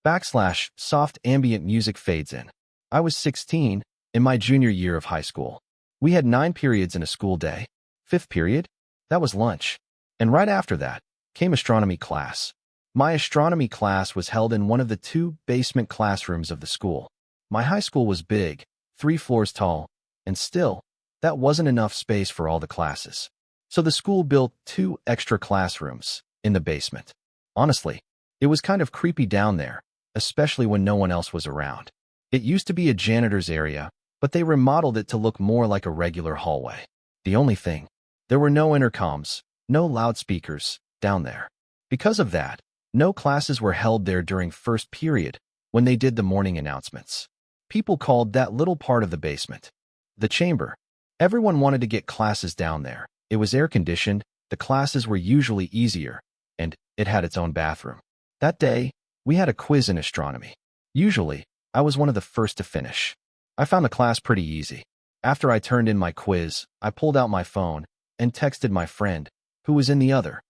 Soft ambient music fades in. I was 16, in my junior year of high school. We had 9 periods in a school day. 5th period? That was lunch. And right after that, came astronomy class. My astronomy class was held in one of the 2 basement classrooms of the school. My high school was big, 3 floors tall, and still, that wasn't enough space for all the classes. So the school built 2 extra classrooms in the basement. Honestly, it was kind of creepy down there, especially when no one else was around. It used to be a janitor's area, but they remodeled it to look more like a regular hallway. The only thing, there were no intercoms, no loudspeakers, down there. Because of that, no classes were held there during 1st period when they did the morning announcements. People called that little part of the basement the chamber. Everyone wanted to get classes down there. It was air-conditioned, the classes were usually easier, and it had its own bathroom. That day, we had a quiz in astronomy. Usually, I was one of the first to finish. I found the class pretty easy. After I turned in my quiz, I pulled out my phone and texted my friend, who was in the other.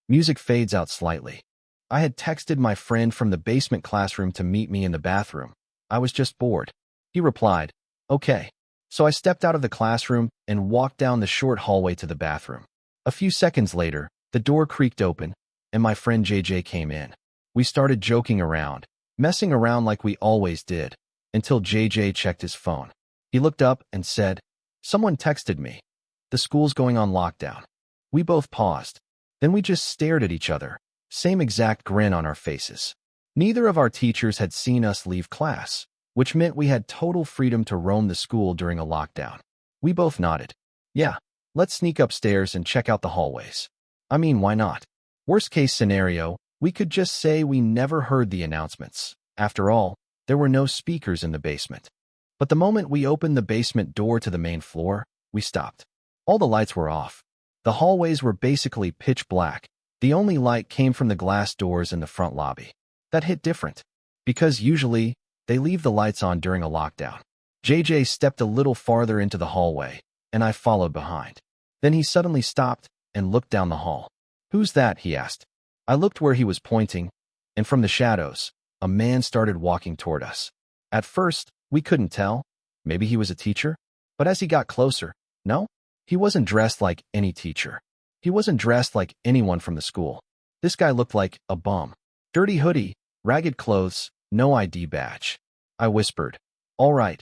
Music fades out slightly. I had texted my friend from the basement classroom to meet me in the bathroom. I was just bored. He replied, "Okay." So I stepped out of the classroom and walked down the short hallway to the bathroom. A few seconds later, the door creaked open, and my friend JJ came in. We started joking around, messing around like we always did, until JJ checked his phone. He looked up and said, "Someone texted me. The school's going on lockdown." We both paused. Then we just stared at each other, same exact grin on our faces. Neither of our teachers had seen us leave class, which meant we had total freedom to roam the school during a lockdown. We both nodded. Yeah, let's sneak upstairs and check out the hallways. I mean, why not? Worst case scenario, we could just say we never heard the announcements. After all, there were no speakers in the basement. But the moment we opened the basement door to the main floor, we stopped. All the lights were off. The hallways were basically pitch black. The only light came from the glass doors in the front lobby. That hit different, because usually, they leave the lights on during a lockdown. JJ stepped a little farther into the hallway, and I followed behind. Then he suddenly stopped and looked down the hall. "Who's that?" he asked. I looked where he was pointing, and from the shadows, a man started walking toward us. At first, we couldn't tell. Maybe he was a teacher? But as he got closer, no, he wasn't dressed like any teacher. He wasn't dressed like anyone from the school. This guy looked like a bum. Dirty hoodie, ragged clothes, no ID badge. I whispered, "All right,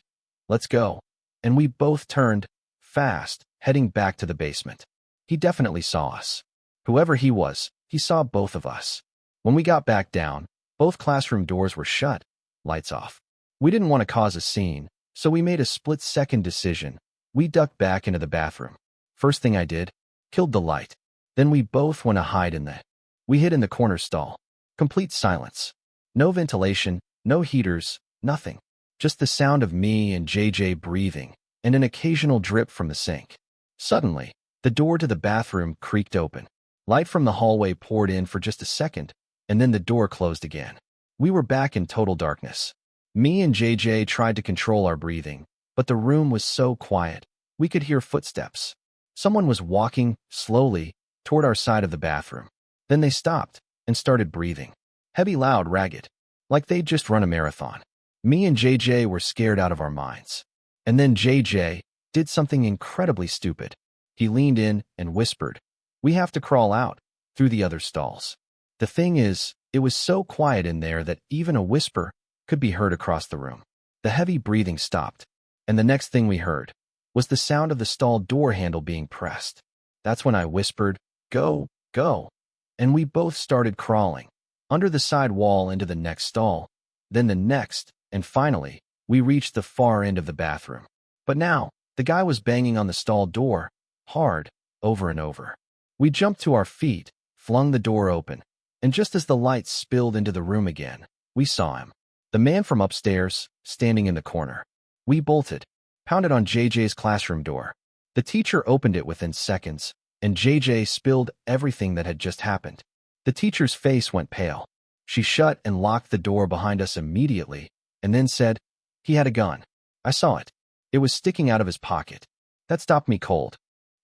let's go." And we both turned, fast, heading back to the basement. He definitely saw us. Whoever he was, he saw both of us. When we got back down, both classroom doors were shut, lights off. We didn't want to cause a scene, so we made a split-second decision. We ducked back into the bathroom. First thing I did, killed the light. Then we both went to hide in the. We hid in the corner stall. Complete silence. No ventilation, no heaters, nothing. Just the sound of me and JJ breathing, and an occasional drip from the sink. Suddenly, the door to the bathroom creaked open. Light from the hallway poured in for just a second, and then the door closed again. We were back in total darkness. Me and JJ tried to control our breathing, but the room was so quiet, we could hear footsteps. Someone was walking, slowly, toward our side of the bathroom. Then they stopped and started breathing. Heavy, loud, ragged. Like they'd just run a marathon. Me and JJ were scared out of our minds. And then JJ did something incredibly stupid. He leaned in and whispered, "We have to crawl out, through the other stalls." The thing is, it was so quiet in there that even a whisper could be heard across the room. The heavy breathing stopped, and the next thing we heard was the sound of the stall door handle being pressed. That's when I whispered, "Go, go." And we both started crawling, under the side wall into the next stall, then the next, and finally, we reached the far end of the bathroom. But now, the guy was banging on the stall door, hard, over and over. We jumped to our feet, flung the door open, and just as the lights spilled into the room again, we saw him. The man from upstairs, standing in the corner. We bolted, pounded on JJ's classroom door. The teacher opened it within seconds, and JJ spilled everything that had just happened. The teacher's face went pale. She shut and locked the door behind us immediately, and then said, "He had a gun. I saw it. It was sticking out of his pocket." That stopped me cold.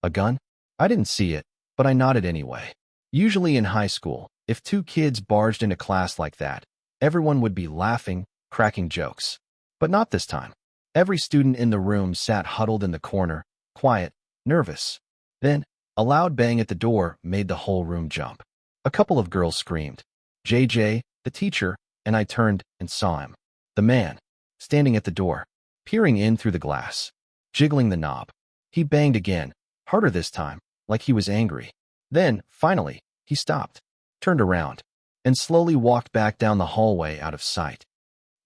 A gun? I didn't see it, but I nodded anyway. Usually in high school, if 2 kids barged into class like that, Everyone would be laughing, cracking jokes. But not this time. Every student in the room sat huddled in the corner, quiet, nervous. Then, a loud bang at the door made the whole room jump. A couple of girls screamed. JJ, the teacher, and I turned and saw him. The man, standing at the door, peering in through the glass, jiggling the knob. He banged again, harder this time, like he was angry. Then, finally, he stopped, turned around, and slowly walked back down the hallway out of sight.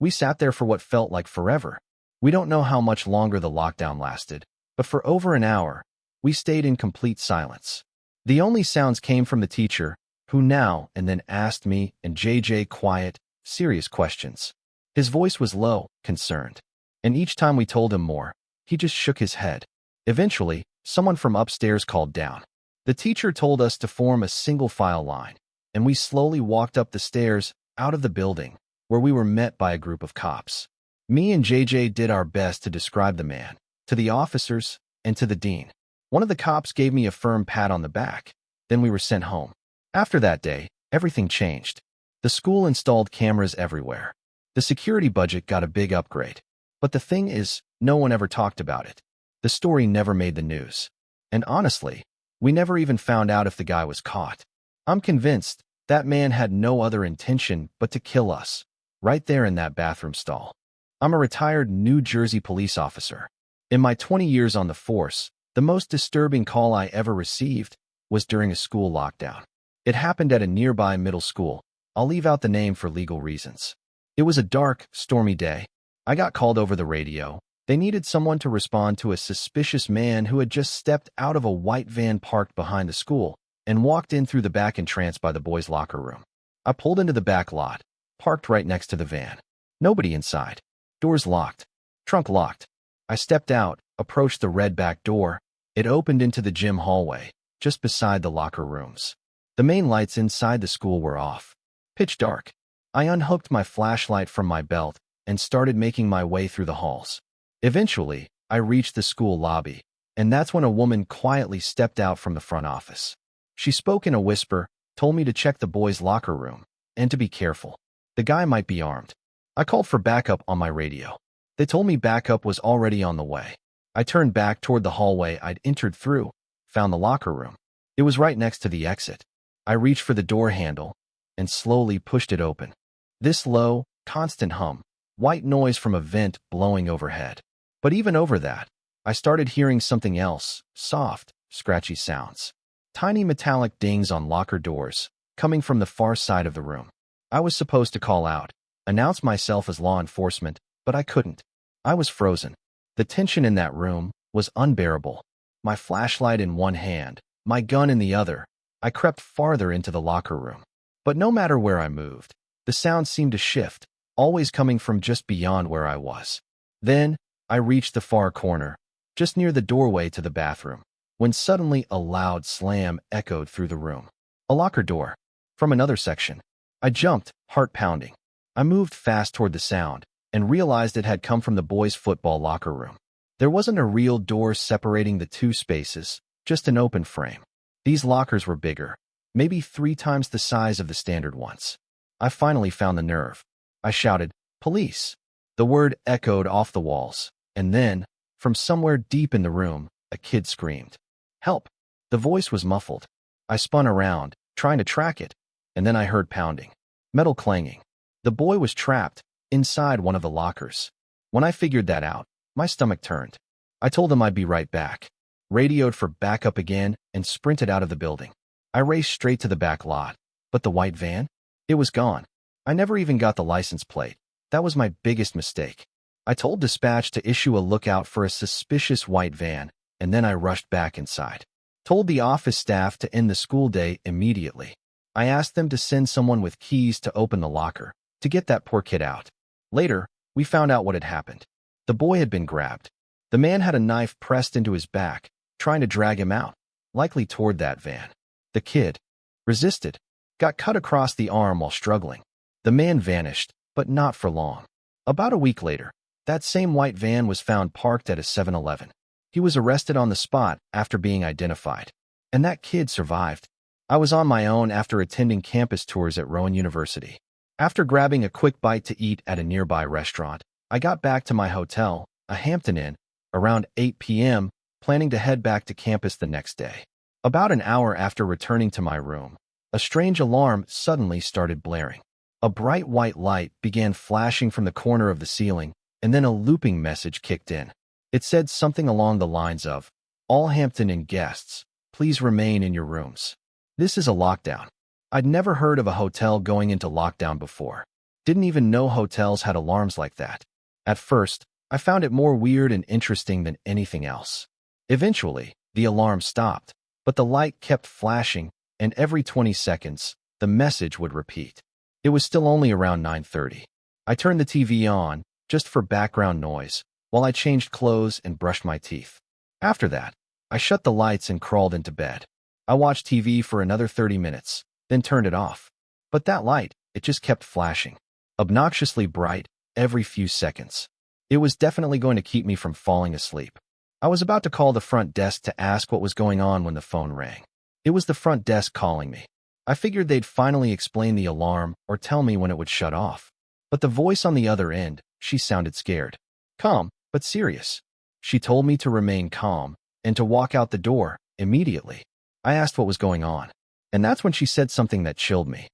We sat there for what felt like forever. We don't know how much longer the lockdown lasted, but for over an hour, we stayed in complete silence. The only sounds came from the teacher, who now and then asked me and JJ quiet, serious questions. His voice was low, concerned, and each time we told him more, he just shook his head. Eventually, someone from upstairs called down. The teacher told us to form a single file line, and we slowly walked up the stairs, out of the building, where we were met by a group of cops. Me and JJ did our best to describe the man, to the officers, and to the dean. One of the cops gave me a firm pat on the back. Then we were sent home. After that day, everything changed. The school installed cameras everywhere. The security budget got a big upgrade. But the thing is, no one ever talked about it. The story never made the news. And honestly, we never even found out if the guy was caught. I'm convinced that man had no other intention but to kill us, right there in that bathroom stall. I'm a retired New Jersey police officer. In my 20 years on the force, the most disturbing call I ever received was during a school lockdown. It happened at a nearby middle school. I'll leave out the name for legal reasons. It was a dark, stormy day. I got called over the radio. They needed someone to respond to a suspicious man who had just stepped out of a white van parked behind the school and walked in through the back entrance by the boys' locker room. I pulled into the back lot, parked right next to the van. Nobody inside. Doors locked. Trunk locked. I stepped out, approached the red back door. It opened into the gym hallway, just beside the locker rooms. The main lights inside the school were off. Pitch dark. I unhooked my flashlight from my belt and started making my way through the halls. Eventually, I reached the school lobby, and that's when a woman quietly stepped out from the front office. She spoke in a whisper, told me to check the boys' locker room, and to be careful. The guy might be armed. I called for backup on my radio. They told me backup was already on the way. I turned back toward the hallway I'd entered through, found the locker room. It was right next to the exit. I reached for the door handle and slowly pushed it open. This low, constant hum, white noise from a vent blowing overhead. But even over that, I started hearing something else, soft, scratchy sounds. Tiny metallic dings on locker doors, coming from the far side of the room. I was supposed to call out, announce myself as law enforcement, but I couldn't. I was frozen. The tension in that room was unbearable. My flashlight in one hand, my gun in the other, I crept farther into the locker room. But no matter where I moved, the sound seemed to shift, always coming from just beyond where I was. Then, I reached the far corner, just near the doorway to the bathroom, when suddenly a loud slam echoed through the room. A locker door. From another section. I jumped, heart pounding. I moved fast toward the sound, and realized it had come from the boys' football locker room. There wasn't a real door separating the two spaces, just an open frame. These lockers were bigger, maybe 3 times the size of the standard ones. I finally found the nerve. I shouted, "Police!" The word echoed off the walls, and then, from somewhere deep in the room, a kid screamed, "Help!" The voice was muffled. I spun around, trying to track it, and then I heard pounding, metal clanging. The boy was trapped inside one of the lockers. When I figured that out, my stomach turned. I told him I'd be right back, radioed for backup again, and sprinted out of the building. I raced straight to the back lot. But the white van? It was gone. I never even got the license plate. That was my biggest mistake. I told dispatch to issue a lookout for a suspicious white van, and then I rushed back inside. Told the office staff to end the school day immediately. I asked them to send someone with keys to open the locker, to get that poor kid out. Later, we found out what had happened. The boy had been grabbed. The man had a knife pressed into his back, trying to drag him out, likely toward that van. The kid resisted, got cut across the arm while struggling. The man vanished, but not for long. About a week later, that same white van was found parked at a 7-Eleven. He was arrested on the spot after being identified. And that kid survived. I was on my own after attending campus tours at Rowan University. After grabbing a quick bite to eat at a nearby restaurant, I got back to my hotel, a Hampton Inn, around 8 p.m., planning to head back to campus the next day. About an hour after returning to my room, a strange alarm suddenly started blaring. A bright white light began flashing from the corner of the ceiling, and then a looping message kicked in. It said something along the lines of, "All Hampton Inn guests, please remain in your rooms. This is a lockdown." I'd never heard of a hotel going into lockdown before. Didn't even know hotels had alarms like that. At first, I found it more weird and interesting than anything else. Eventually, the alarm stopped, but the light kept flashing, and every 20 seconds, the message would repeat. It was still only around 9:30. I turned the TV on, just for background noise, while I changed clothes and brushed my teeth. After that, I shut the lights and crawled into bed. I watched TV for another 30 minutes, then turned it off. But that light, it just kept flashing, obnoxiously bright, every few seconds. It was definitely going to keep me from falling asleep. I was about to call the front desk to ask what was going on when the phone rang. It was the front desk calling me. I figured they'd finally explain the alarm or tell me when it would shut off. But the voice on the other end, she sounded scared. Calm, but serious. She told me to remain calm and to walk out the door immediately. I asked what was going on, and that's when she said something that chilled me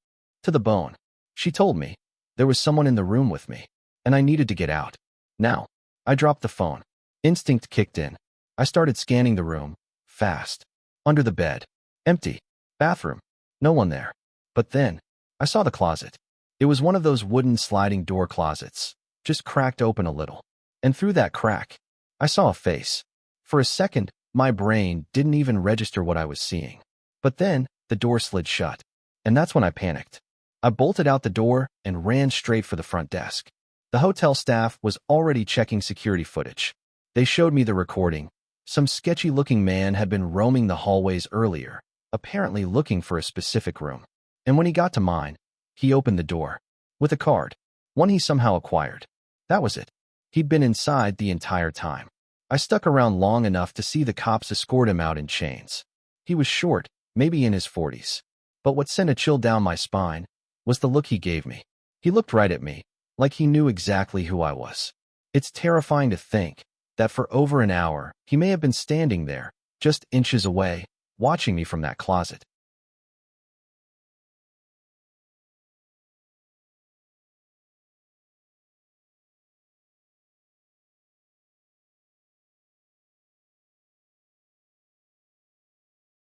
to the bone. She told me there was someone in the room with me, and I needed to get out. Now, I dropped the phone. Instinct kicked in. I started scanning the room, fast. Under the bed. Empty. Bathroom. No one there. But then, I saw the closet. It was one of those wooden sliding door closets, just cracked open a little. And through that crack, I saw a face. For a second, my brain didn't even register what I was seeing. But then, the door slid shut. And that's when I panicked. I bolted out the door and ran straight for the front desk. The hotel staff was already checking security footage. They showed me the recording. Some sketchy-looking man had been roaming the hallways earlier, apparently looking for a specific room. And when he got to mine, he opened the door. With a card. One he somehow acquired. That was it. He'd been inside the entire time. I stuck around long enough to see the cops escort him out in chains. He was short, maybe in his 40s. But what sent a chill down my spine was the look he gave me. He looked right at me, like he knew exactly who I was. It's terrifying to think that for over an hour, he may have been standing there, just inches away, watching me from that closet.